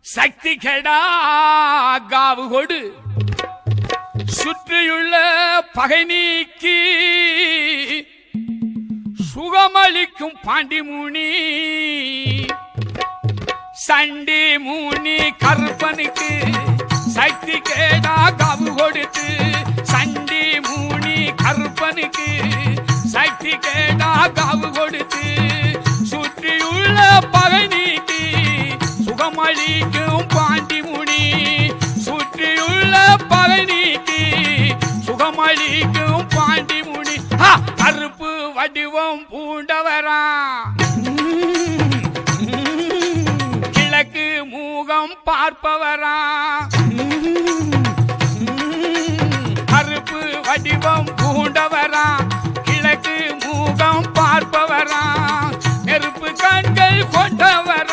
சக்தி கெடா காவு கொடு சுற்றியுள்ள பகை நீக்கி சுகமளிக்கும் பாண்டிமுனி சண்டி மூனி கருப்பனுக்கு சக்தி கேடா காவு கொடுத்து சண்டி மூனி கருப்பனுக்கு சக்தி கேடா காவு கொடுத்து சுற்றியுள்ள பகை நீக்கி சுகமளிக்கும் பாண்டிமுனி சுற்றியுள்ள பகை நீக்கி சுகமளிக்கும் பாண்டிமுனி கருப்பு வடிவம் பூண்டவரா கிழக்கு மூகம் பார்ப்பவரா கருப்பு வடிவம் பூண்டவரா கிழக்கு மூகம் பார்ப்பவரா நெருப்பு கண்கள் கொண்டவரா